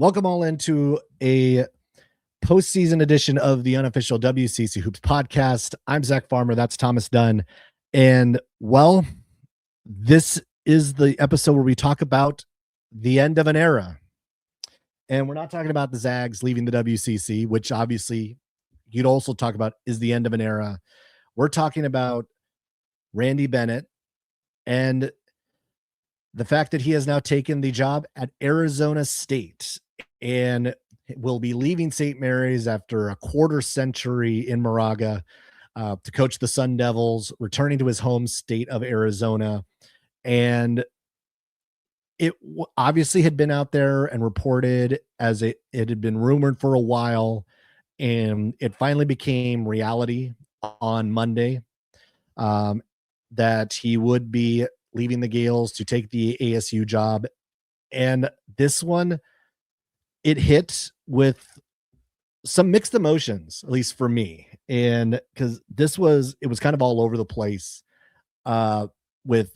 Welcome all into a postseason edition of the unofficial WCC Hoops podcast. I'm Zach Farmer. That's Thomas Dunn. And well, this is the episode where we talk about the end of an era. And we're not talking about the Zags leaving the WCC, which obviously you'd also talk about is the end of an era. We're talking about Randy Bennett and the fact that he has now taken the job at Arizona State and will be leaving St. Mary's after a quarter century in Moraga to coach the Sun Devils, returning to his home state of Arizona. And it obviously had been out there and reported as it had been rumored for a while, and it finally became reality on Monday that he would be leaving the Gales to take the ASU job. And this one, it hit with some mixed emotions, at least for me. And because it was kind of all over the place with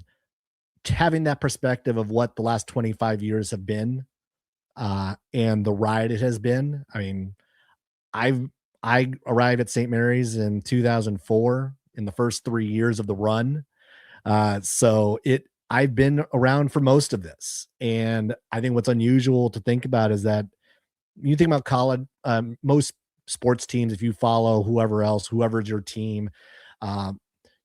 having that perspective of what the last 25 years have been and the ride it has been. I mean, I arrived at St. Mary's in 2004 in the first 3 years of the run. So I've been around for most of this. And I think what's unusual to think about is that you think about college, most sports teams, if you follow whoever's your team,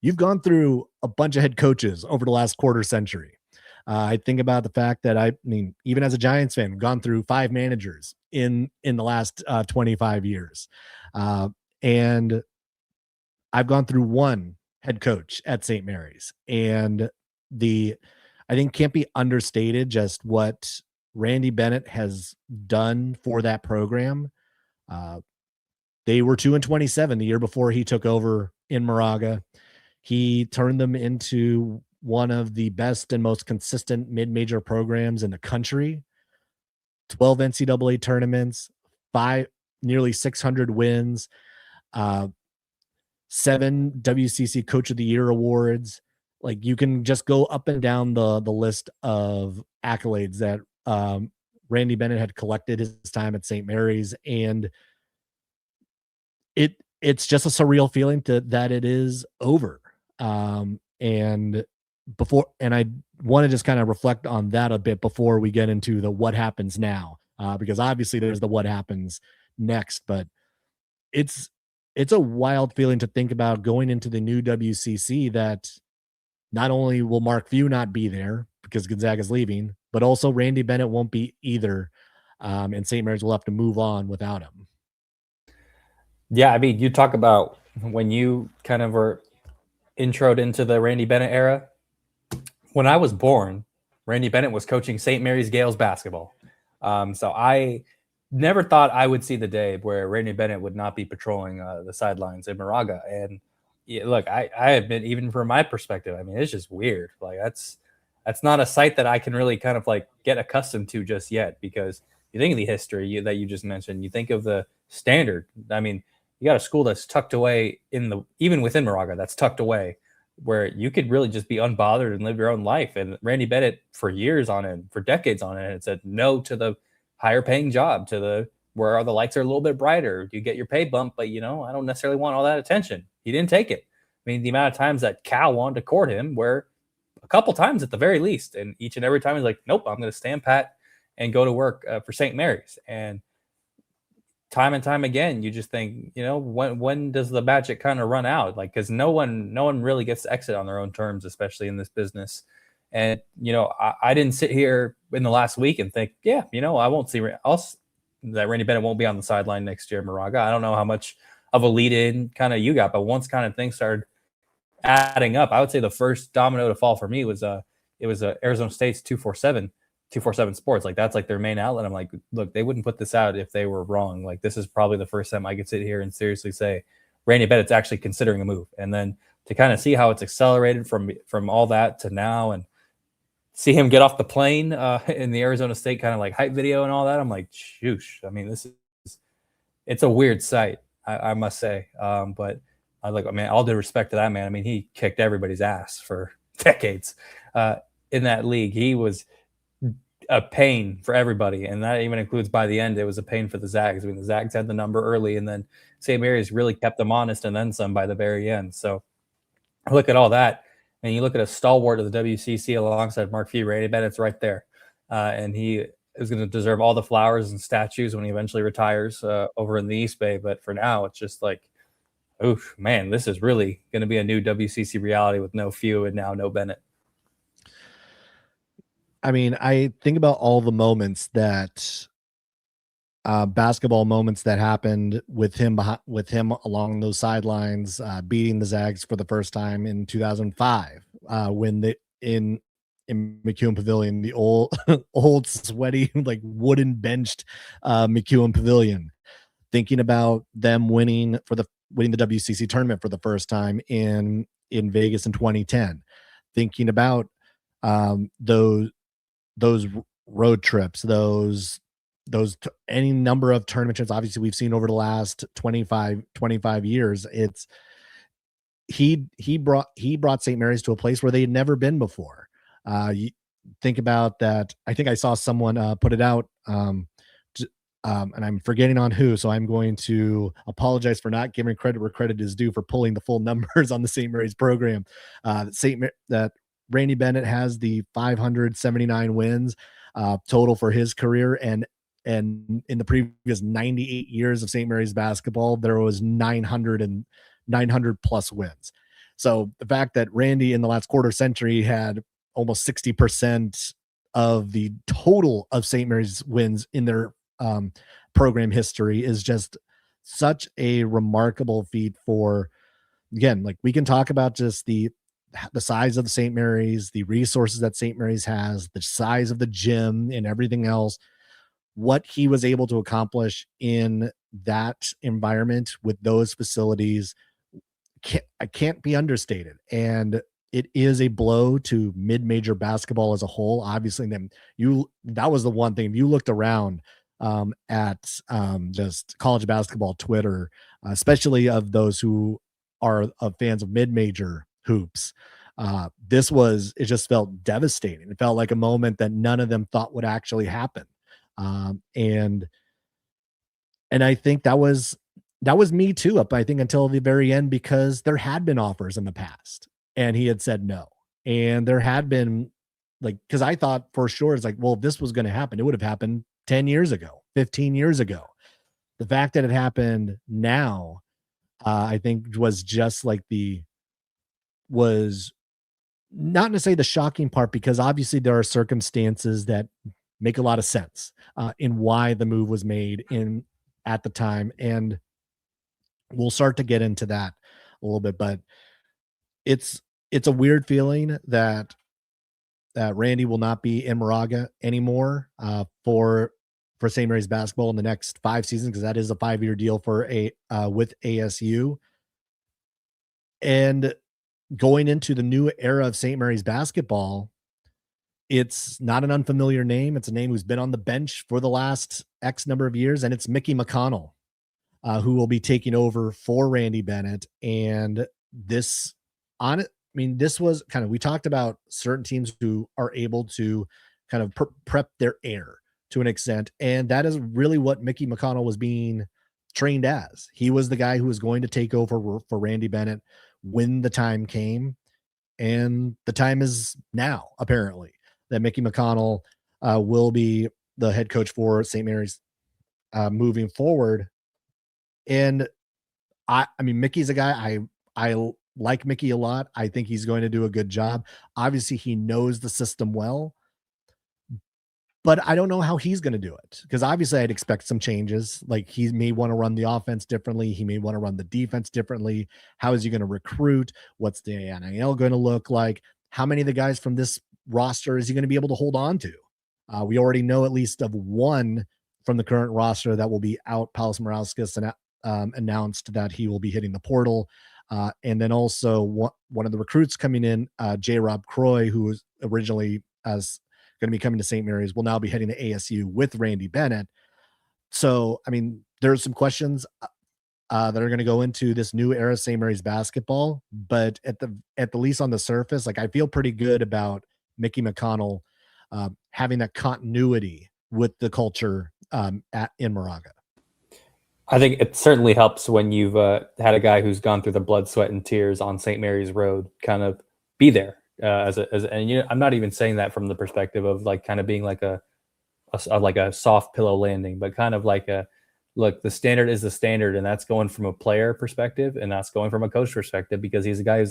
you've gone through a bunch of head coaches over the last quarter century. I think about the fact that I mean, even as a Giants fan, I've gone through 5 managers in the last 25 years. And I've gone through 1 head coach at St. Mary's, and I think can't be understated just what Randy Bennett has done for that program. They were 2-27 the year before he took over in Moraga. He turned them into one of the best and most consistent mid-major programs in the country. 12 NCAA tournaments, nearly 600 wins, 7 WCC Coach of the Year awards. Like, you can just go up and down the list of accolades that Randy Bennett had collected his time at St. Mary's, and it's just a surreal feeling that it is over. And I want to just kind of reflect on that a bit before we get into the what happens now, because obviously there's the what happens next, but it's a wild feeling to think about going into the new WCC that not only will Mark Few not be there because Gonzaga's leaving, but also Randy Bennett won't be either. And St. Mary's will have to move on without him. Yeah, I mean, you talk about when you kind of were introed into the Randy Bennett era. When I was born, Randy Bennett was coaching St. Mary's Gales basketball. So I never thought I would see the day where Randy Bennett would not be patrolling the sidelines in Moraga. And yeah, look, I admit, even from my perspective, I mean, it's just weird. Like, that's not a sight that I can really kind of like get accustomed to just yet, because you think of the history that you just mentioned, you think of the standard. I mean, you got a school that's tucked away even within Moraga, that's tucked away, where you could really just be unbothered and live your own life. And Randy Bennett, for years on end, for decades on end, had said no to the higher paying job, to where the lights are a little bit brighter. You get your pay bump, but I don't necessarily want all that attention. He didn't take it. I mean, the amount of times that Cal wanted to court him were a couple times at the very least. And each and every time he's like, nope, I'm going to stand pat and go to work for St. Mary's. And time and time again, you just think, when does the magic kind of run out? Like, because no one really gets to exit on their own terms, especially in this business. And, I didn't sit here in the last week and think, I won't see that Randy Bennett won't be on the sideline next year in Moraga. I don't know how much of a lead in kind of you got, but once kind of things started adding up, I would say the first domino to fall for me was Arizona State's 247 Sports. Like, that's like their main outlet. I'm like, look, they wouldn't put this out if they were wrong. Like, this is probably the first time I could sit here and seriously say Randy Bennett's actually considering a move. And then to kind of see how it's accelerated from all that to now, and see him get off the plane in the Arizona State kind of like hype video and all that, I'm like, shoosh. I mean, it's a weird sight, I must say. But I like, man, all due respect to that man. I mean, he kicked everybody's ass for decades in that league. He was a pain for everybody, and that even includes by the end, it was a pain for the Zags. I mean, the Zags had the number early, and then St. Mary's really kept them honest and then some by the very end. So I look at all that, and you look at a stalwart of the WCC alongside Mark Few, Randy Bennett's right there, and he is going to deserve all the flowers and statues when he eventually retires over in the East Bay. But for now, it's just like, oof, man, this is really going to be a new WCC reality with no Few and now no Bennett. I mean, I think about all the moments that basketball moments that happened with him along those sidelines, beating the Zags for the first time in 2005, when in McEwen Pavilion, the old old sweaty like wooden benched McEwen Pavilion. Thinking about them winning the WCC tournament for the first time in Vegas in 2010. Thinking about those road trips, any number of tournaments obviously we've seen over the last 25 years. It's he brought St. Mary's to a place where they had never been before. You think about that. I think I saw someone put it out, and I'm forgetting on who, so I'm going to apologize for not giving credit where credit is due for pulling the full numbers on the St. Mary's program. That Randy Bennett has the 579 wins total for his career, and in the previous 98 years of St. Mary's basketball, there was 900 plus wins. So the fact that Randy in the last quarter century had almost 60% of the total of St. Mary's wins in their program history is just such a remarkable feat. For, again, like, we can talk about just the size of the St. Mary's, the resources that St. Mary's has, the size of the gym and everything else. What he was able to accomplish in that environment with those facilities can't be understated. And it is a blow to mid-major basketball as a whole. Obviously, that was the one thing. If you looked around at just college basketball Twitter, especially of those who are fans of mid-major hoops, it just felt devastating. It felt like a moment that none of them thought would actually happen. And I think that was me too, I think, until the very end, because there had been offers in the past and he had said no. And there had been, like, because I thought for sure, it's like, well, if this was going to happen, it would have happened 10 years ago, 15 years ago. The fact that it happened now, I think was just like was not to say the shocking part, because obviously there are circumstances that make a lot of sense in why the move was made at the time. And we'll start to get into that a little bit, but it's a weird feeling that Randy will not be in Moraga anymore for St. Mary's basketball in the next 5 seasons, because that is a 5-year deal with ASU. And going into the new era of St. Mary's basketball, it's not an unfamiliar name. It's a name who's been on the bench for the last X number of years, and it's Mickey McConnell, who will be taking over for Randy Bennett. And this was kind of, we talked about certain teams who are able to kind of prep their air to an extent, and that is really what Mickey McConnell was being trained as. He was the guy who was going to take over for Randy Bennett when the time came, and the time is now, apparently, that Mickey McConnell will be the head coach for St. Mary's moving forward. And I mean, Mickey's a guy I like Mickey a lot. I think he's going to do a good job. Obviously, he knows the system well, but I don't know how he's going to do it, because obviously I'd expect some changes. Like, he may want to run the offense differently. He may want to run the defense differently. How is he going to recruit? What's the NIL going to look like? How many of the guys from this roster is he going to be able to hold on to? We already know at least of one from the current roster that will be out. Paulus Morauskas announced that he will be hitting the portal. And then also one of the recruits coming in, JR Croy, who was originally going to be coming to St. Mary's, will now be heading to ASU with Randy Bennett. So, I mean, there's some questions that are going to go into this new era of St. Mary's basketball, but at the least on the surface, like, I feel pretty good about Mickey McConnell having that continuity with the culture in Moraga. I think it certainly helps when you've had a guy who's gone through the blood, sweat, and tears on St. Mary's Road kind of be there and I'm not even saying that from the perspective of like kind of being like like a soft pillow landing, but kind of like a look, the standard is the standard, and that's going from a player perspective, and that's going from a coach perspective because he's the guy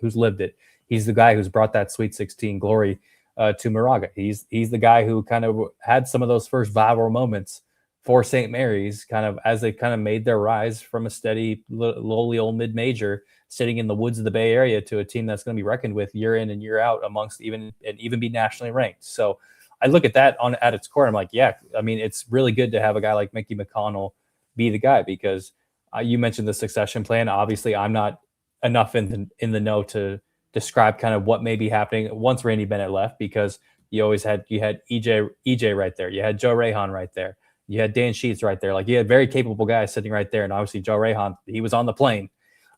who's lived it. He's the guy who's brought that Sweet 16 glory to Moraga. He's the guy who kind of had some of those first viral moments for St. Mary's, kind of as they kind of made their rise from a steady, lowly old mid-major sitting in the woods of the Bay Area to a team that's going to be reckoned with year in and year out amongst even be nationally ranked. So I look at that at its core. And I'm like, yeah, I mean, it's really good to have a guy like Mickey McConnell be the guy because you mentioned the succession plan. Obviously, I'm not enough in the know to describe kind of what may be happening once Randy Bennett left because you had EJ right there, you had Joe Rahan right there, you had Dan Sheets right there. Like you had very capable guys sitting right there, and obviously Joe Rahan, he was on the plane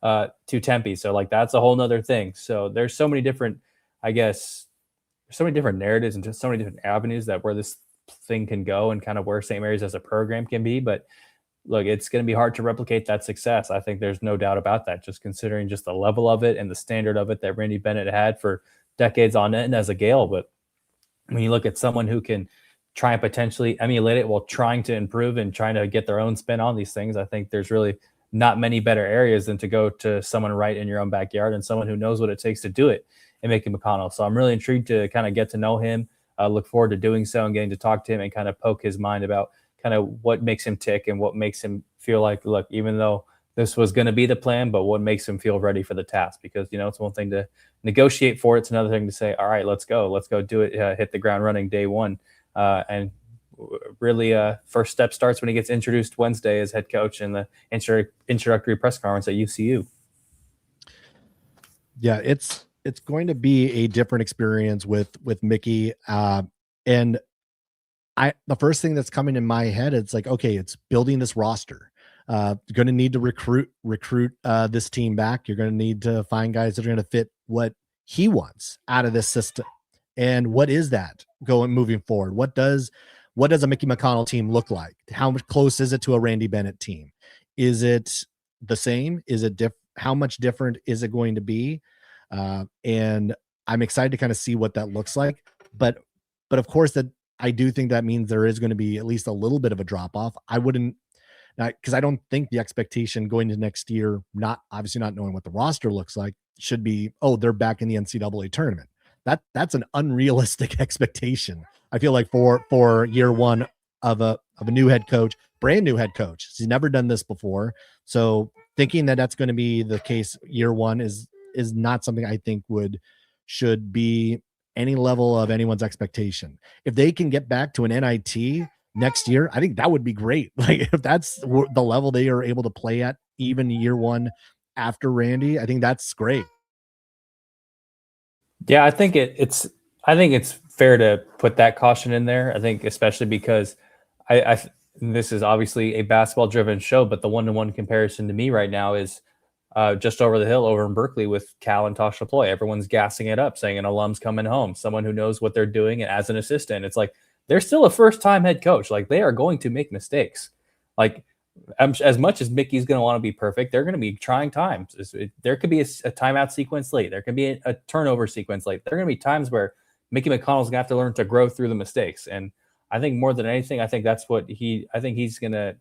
to Tempe, so like that's a whole nother thing. So there's so many different, I guess. There's so many different narratives and just so many different avenues that where this thing can go and kind of where St. Mary's as a program can be. But look, it's going to be hard to replicate that success. I think there's no doubt about that, just considering just the level of it and the standard of it that Randy Bennett had for decades on end as a Gale. But when you look at someone who can try and potentially emulate it while trying to improve and trying to get their own spin on these things, I think there's really not many better areas than to go to someone right in your own backyard and someone who knows what it takes to do it and Mickey McConnell. So I'm really intrigued to kind of get to know him. Look forward to doing so and getting to talk to him and kind of poke his mind about kind of what makes him tick and what makes him feel like, look, even though this was going to be the plan, but what makes him feel ready for the task? Because, it's one thing to negotiate for it. It's another thing to say, all right, let's go do it. Hit the ground running day one. And really first step starts when he gets introduced Wednesday as head coach in the introductory press conference at UCU. Yeah, it's going to be a different experience with Mickey. And the first thing that's coming in my head, it's like, okay, it's building this roster. You're going to need to recruit this team back. You're going to need to find guys that are going to fit what he wants out of this system. And what is that moving forward? What does a Mickey McConnell team look like? How close is it to a Randy Bennett team? Is it the same? Is it how much different is it going to be? And I'm excited to kind of see what that looks like. But of course, that I do think that means there is going to be at least a little bit of a drop off. I wouldn't, because I don't think the expectation going to next year, obviously not knowing what the roster looks like, should be, oh, they're back in the NCAA tournament. That's an unrealistic expectation. I feel like for year one of a new head coach, brand new head coach, he's never done this before. So thinking that that's going to be the case year one is not something I think should be any level of anyone's expectation. If they can get back to an NIT next year, I think that would be great. Like if that's the level they are able to play at even year one after Randy, I think that's great. Yeah, I think it's fair to put that caution in there. I think especially because this is obviously a basketball driven show, but the one-to-one comparison to me right now is just over the hill over in Berkeley with Cal and Tosh Laploy. Everyone's gassing it up, saying an alum's coming home, someone who knows what they're doing. And as an assistant, it's like, they're still a first-time head coach. Like they are going to make mistakes. Like as much as Mickey's going to want to be perfect, they're going to be trying times. There could be a timeout sequence late. There could be a turnover sequence late. There are going to be times where Mickey McConnell's going to have to learn to grow through the mistakes. And I think more than anything, I think that's what he's going to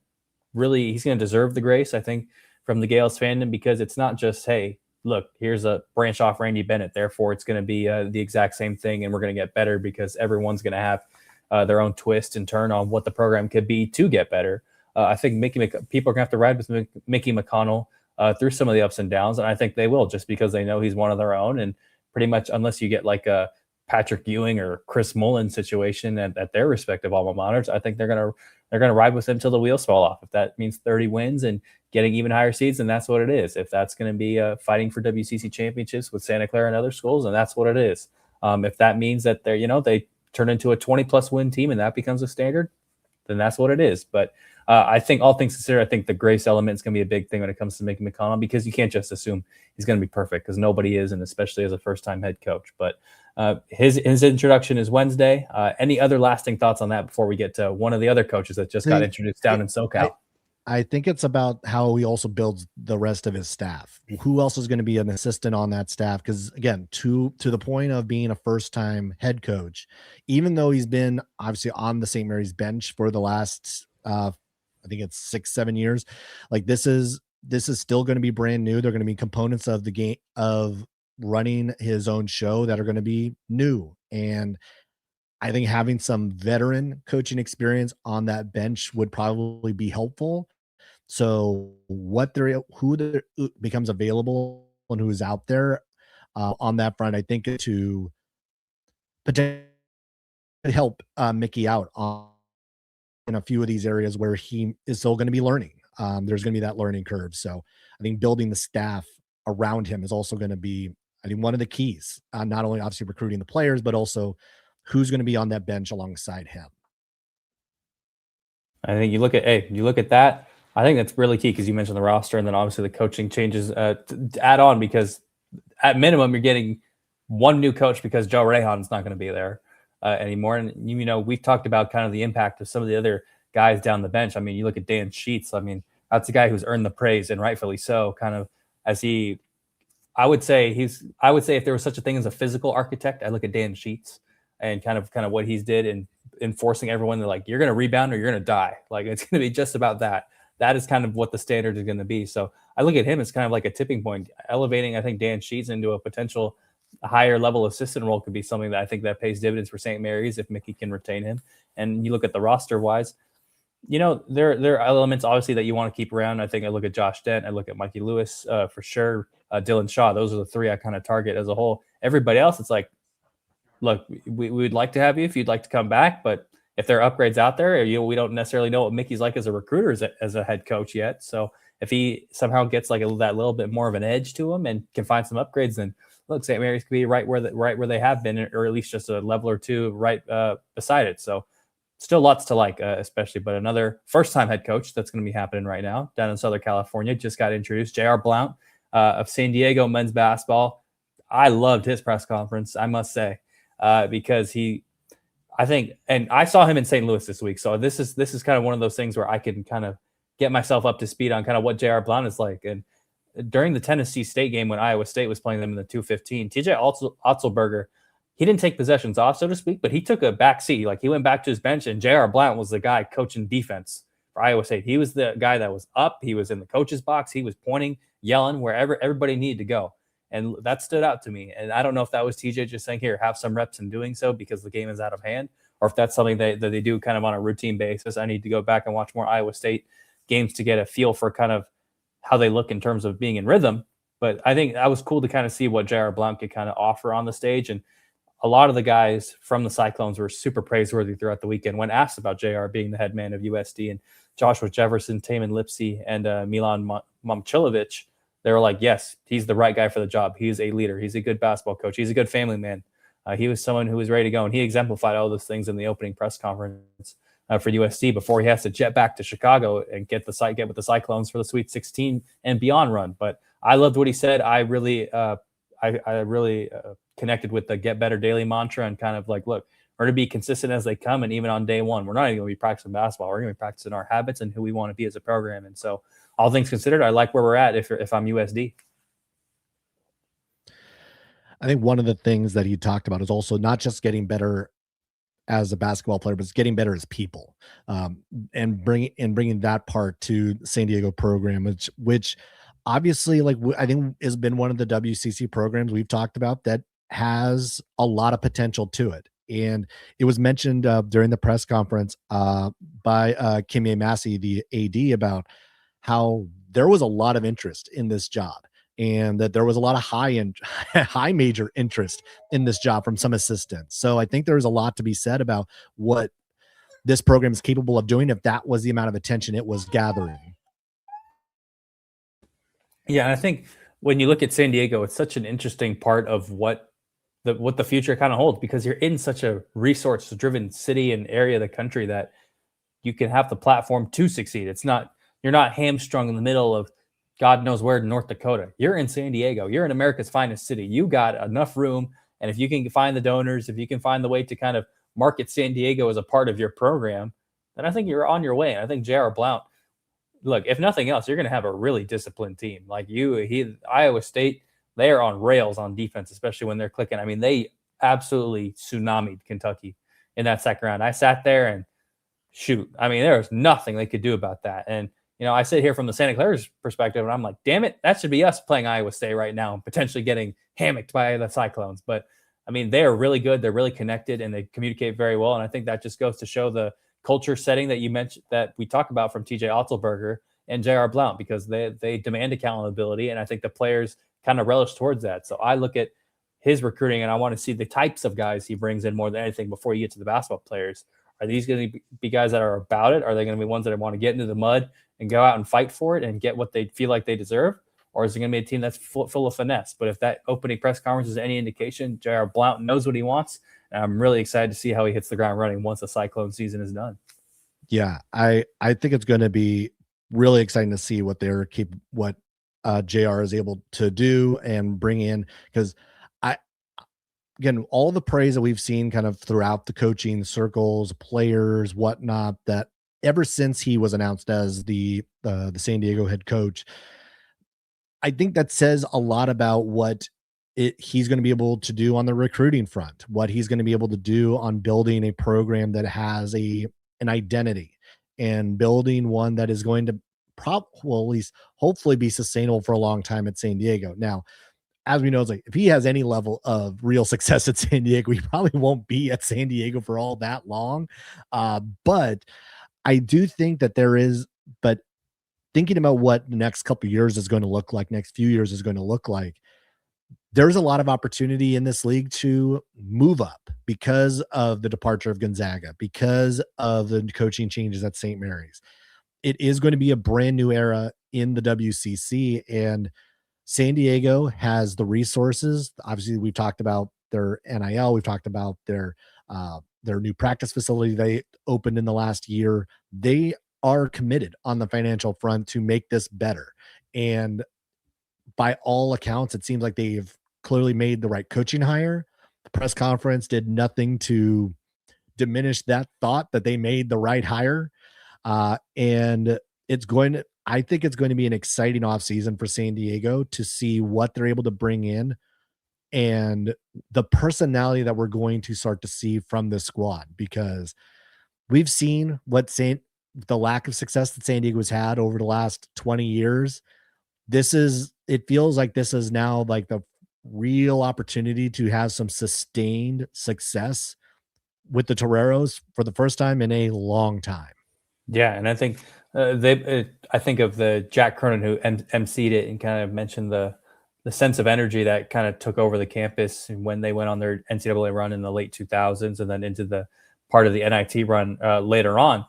deserve the grace, I think, from the Gales fandom, because it's not just, hey, look, here's a branch off Randy Bennett, therefore it's going to be the exact same thing and we're going to get better, because everyone's going to have their own twist and turn on what the program could be to get better. I think people are going to have to ride with Mickey McConnell through some of the ups and downs, and I think they will, just because they know he's one of their own. And pretty much, unless you get like a Patrick Ewing or Chris Mullen situation at their respective alma maters, I think they're gonna ride with him till the wheels fall off. If that means 30 wins and getting even higher seeds, then that's what it is. If that's going to be fighting for WCC championships with Santa Clara and other schools, then that's what it is. If that means that they turn into a 20+ win team and that becomes a standard, then that's what it is. But I think all things considered, I think the grace element is going to be a big thing when it comes to Mickey McConnell, because you can't just assume he's going to be perfect, because nobody is, and especially as a first-time head coach. But His introduction is Wednesday. Any other lasting thoughts on that before we get to one of the other coaches that just got introduced down in SoCal? I think it's about how he also builds the rest of his staff. Who else is going to be an assistant on that staff? Because again, to the point of being a first-time head coach, even though he's been obviously on the St. Mary's bench for the last, I think it's 6-7 years, like this is still going to be brand new. They're going to be components of the game of running his own show that are going to be new. And I think having some veteran coaching experience on that bench would probably be helpful. So who becomes available and who's out there on that front, I think to potentially help Mickey out on in a few of these areas where he is still going to be learning. There's going to be that learning curve. So I think building the staff around him is also going to be, I think, one of the keys. Not only obviously recruiting the players, but also who's going to be on that bench alongside him. I think you look at that. I think that's really key because you mentioned the roster and then obviously the coaching changes to add on, because at minimum you're getting one new coach because Joe Rehan's not going to be there anymore. And we've talked about kind of the impact of some of the other guys down the bench. I mean, you look at Dan Sheets. I mean, that's a guy who's earned the praise, and rightfully so. Kind of as I would say if there was such a thing as a physical architect, I look at Dan Sheets and kind of what he's did in enforcing everyone. They're like, you're going to rebound or you're going to die. Like, it's going to be just about that. That is kind of what the standard is going to be. So I look at him as kind of like a tipping point, elevating, I think, Dan Sheets into a potential higher level assistant role could be something that I think that pays dividends for St. Mary's if Mickey can retain him. And you look at the roster wise, there are elements obviously that you want to keep around. I think I look at Josh Dent, I look at Mikey Lewis for sure, Dylan Shaw. Those are the three I kind of target as a whole. Everybody else, it's like, look, we would like to have you if you'd like to come back, but if there are upgrades out there, we don't necessarily know what Mickey's like as a recruiter, as a head coach yet. So if he somehow gets like that little bit more of an edge to him and can find some upgrades, then look, St. Mary's could be right where they have been, or at least just a level or two right beside it. So still lots to like, especially. But another first-time head coach that's going to be happening right now down in Southern California just got introduced, JR Blount of San Diego men's basketball. I loved his press conference, I must say, because I think, and I saw him in St. Louis this week. So this is kind of one of those things where I can kind of get myself up to speed on kind of what JR Blount is like. And during the Tennessee State game when Iowa State was playing them in the 215, TJ Otzelberger, he didn't take possessions off, so to speak, but he took a back seat. Like, he went back to his bench, and JR Blount was the guy coaching defense for Iowa State. He was the guy that was up. He was in the coach's box. He was pointing, yelling wherever everybody needed to go. And that stood out to me. And I don't know if that was TJ just saying, here, have some reps in doing so because the game is out of hand, or if that's something that they do kind of on a routine basis. I need to go back and watch more Iowa State games to get a feel for kind of how they look in terms of being in rhythm. But I think that was cool to kind of see what JR Blount could kind of offer on the stage. And a lot of the guys from the Cyclones were super praiseworthy throughout the weekend when asked about JR being the head man of USD. And Joshua Jefferson, Taman Lipsy, and Milan Momcilovic, they were like, yes, he's the right guy for the job. He's a leader. He's a good basketball coach. He's a good family man. He was someone who was ready to go, and he exemplified all those things in the opening press conference for USD before he has to jet back to Chicago and get with the Cyclones for the Sweet 16 and beyond run. But I loved what he said. I really connected with the Get Better Daily mantra and kind of like, look, we're going to be consistent as they come, and even on day one, we're not even going to be practicing basketball. We're going to be practicing our habits and who we want to be as a program. And so, all things considered, I like where we're at if I'm USD. I think one of the things that he talked about is also not just getting better as a basketball player, but it's getting better as people, and bringing that part to San Diego program, which obviously, like, I think has been one of the WCC programs we've talked about that has a lot of potential to it. And it was mentioned during the press conference by Kimye Massey, the AD, about how there was a lot of interest in this job, and that there was a lot of high major interest in this job from some assistants. So I think there's a lot to be said about what this program is capable of doing if that was the amount of attention it was gathering. Yeah, and I think when you look at San Diego, it's such an interesting part of what the future kind of holds, because you're in such a resource-driven city and area of the country that you can have the platform to succeed. You're not hamstrung in the middle of God knows where in North Dakota. You're in San Diego. You're in America's finest city. You got enough room And if you can find the donors, if you can find the way to kind of market San Diego as a part of your program, then I think you're on your way. And I think JR Blount, look, if nothing else, you're going to have a really disciplined team. Like Iowa State, they are on rails on defense, especially when they're clicking. I mean, they absolutely tsunamied Kentucky in that second round. I sat there and shoot. I mean, there was nothing they could do about that. And, I sit here from the Santa Clara's perspective and I'm like, damn it, that should be us playing Iowa State right now and potentially getting hammocked by the Cyclones. But I mean, they are really good. They're really connected and they communicate very well. And I think that just goes to show the culture setting that you mentioned, that we talk about from TJ Otzelberger and JR Blount, because they demand accountability. And I think the players kind of relish towards that. So I look at his recruiting and I want to see the types of guys he brings in more than anything before you get to the basketball players. Are these going to be guys that are about it? Are they going to be ones that want to get into the mud and go out and fight for it and get what they feel like they deserve? Or is it going to be a team that's full of finesse? But if that opening press conference is any indication, JR Blount knows what he wants. And I'm really excited to see how he hits the ground running once the Cyclone season is done. Yeah, I think it's going to be really exciting to see what JR is able to do and bring in, because again, all the praise that we've seen kind of throughout the coaching circles, players, whatnot, that ever since he was announced as the San Diego head coach, I think that says a lot about what he's going to be able to do on the recruiting front, what he's going to be able to do on building a program that has an identity and building one that is going to at least hopefully be sustainable for a long time at San Diego. Now, as we know, it's like if he has any level of real success at San Diego, he probably won't be at San Diego for all that long. But I do think that but thinking about what the next couple of years is going to look like, next few years is going to look like, there's a lot of opportunity in this league to move up because of the departure of Gonzaga, because of the coaching changes at St. Mary's. It is going to be a brand new era in the WCC, and San Diego has the resources. Obviously, we've talked about their NIL. We've talked about their new practice facility they opened in the last year. They are committed on the financial front to make this better. And by all accounts, it seems like they've clearly made the right coaching hire. The press conference did nothing to diminish that thought that they made the right hire. And I think it's going to be an exciting offseason for San Diego to see what they're able to bring in and the personality that we're going to start to see from this squad, because we've seen the lack of success that San Diego's had over the last 20 years. It feels like this is now like the real opportunity to have some sustained success with the Toreros for the first time in a long time. Yeah, and I think I think of the Jack Cronin who emceed it and kind of mentioned the sense of energy that kind of took over the campus when they went on their NCAA run in the late 2000s and then into the part of the NIT run later on.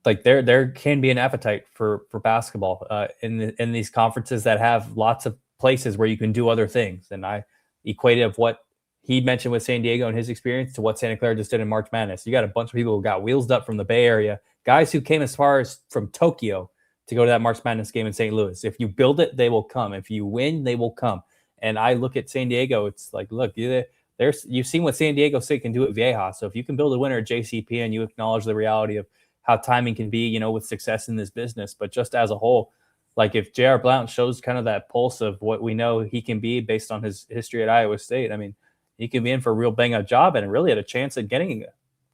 Like there can be an appetite for basketball in these conferences that have lots of places where you can do other things. And I equated of what he mentioned with San Diego and his experience to what Santa Clara just did in March Madness. You got a bunch of people who got wheels up from the Bay Area, guys who came as far as from Tokyo to go to that March Madness game in St. Louis. If you build it, they will come. If you win, they will come. And I look at San Diego, it's like, look, you've seen what San Diego State can do at Viejas. So if you can build a winner at JCP and you acknowledge the reality of how timing can be, with success in this business, but just as a whole, like if JR Blount shows kind of that pulse of what we know he can be based on his history at Iowa State, I mean, he can be in for a real bang up job and really had a chance at getting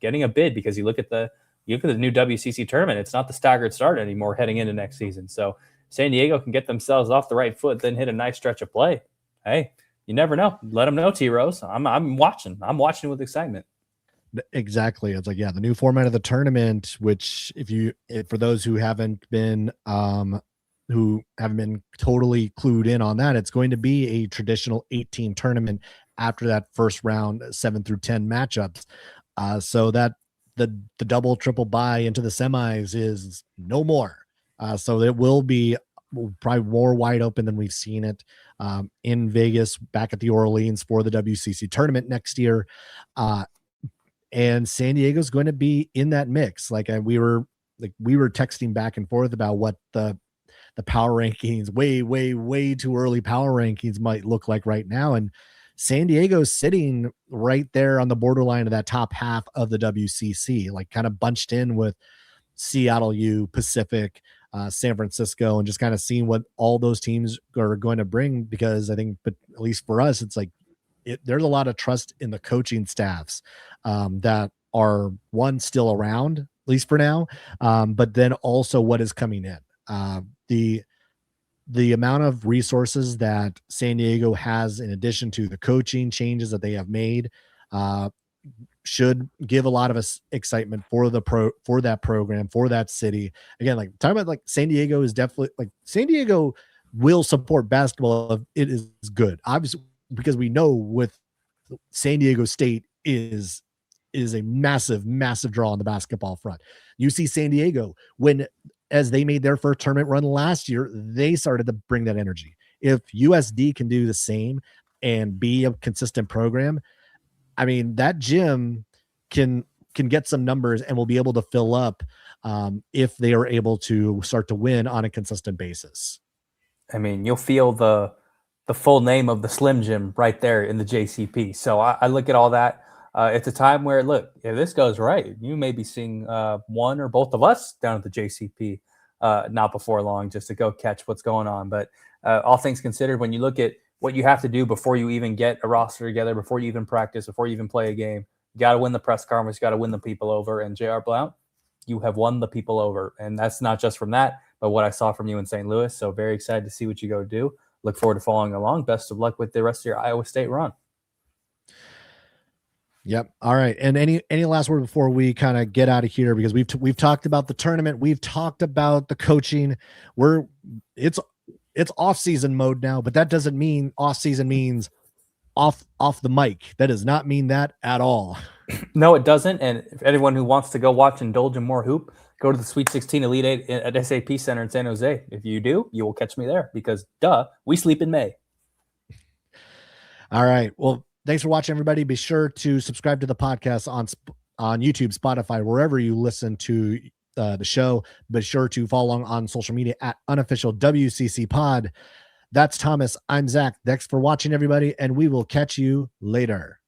a bid, because you look at the new WCC tournament, it's not the staggered start anymore heading into next season. So San Diego can get themselves off the right foot, then hit a nice stretch of play. Hey, you never know. Let them know, T-Rose. I'm watching. I'm watching with excitement. Exactly. It's like, yeah, the new format of the tournament, which for those who haven't been totally clued in on that, it's going to be a traditional 8-team tournament after that first round, 7 through 10 matchups. So that the double, triple bye into the semis is no more. So it will be probably more wide open than we've seen it in Vegas, back at the Orleans for the WCC tournament next year. And San Diego's going to be in that mix. We were texting back and forth about what the power rankings, way too early power rankings might look like right now. And San Diego's sitting right there on the borderline of that top half of the WCC, like kind of bunched in with Seattle U, Pacific, San Francisco, and just kind of seeing what all those teams are going to bring. Because I think, but at least for us, it's like there's a lot of trust in the coaching staffs that are still around, at least for now, but then also what is coming in. The amount of resources that San Diego has, in addition to the coaching changes that they have made, should give a lot of us excitement for that program, for that city. Again, like talking about, like, San Diego is definitely, like, San Diego will support basketball if it is good, obviously, because we know with San Diego State is a massive draw on the basketball front. UC San Diego, as they made their first tournament run last year, they started to bring that energy. If USD can do the same and be a consistent program, I mean, that gym can get some numbers and will be able to fill up if they are able to start to win on a consistent basis. I mean, you'll feel the full name of the Slim Jim right there in the JCP. So I look at all that. It's a time where, look, if this goes right, you may be seeing one or both of us down at the JCP not before long, just to go catch what's going on. But all things considered, when you look at what you have to do before you even get a roster together, before you even practice, before you even play a game, you got to win the press conference, you got to win the people over. And JR Blount, you have won the people over. And that's not just from that, but what I saw from you in St. Louis. So very excited to see what you go do. Look forward to following along. Best of luck with the rest of your Iowa State run. Yep. All right. And any last word before we kind of get out of here, because we've talked about the tournament, we've talked about the coaching. It's off season mode now, but that doesn't mean off season means off the mic. That does not mean that at all. No, it doesn't. And if anyone who wants to go watch, indulge in more hoop, go to the Sweet 16 Elite 8 at SAP Center in San Jose. If you do, you will catch me there, because we sleep in May. All right. Well, thanks for watching, everybody. Be sure to subscribe to the podcast on YouTube, Spotify, wherever you listen to the show. Be sure to follow along on social media at unofficial WCC Pod. That's Thomas. I'm Zach. Thanks for watching, everybody, and we will catch you later.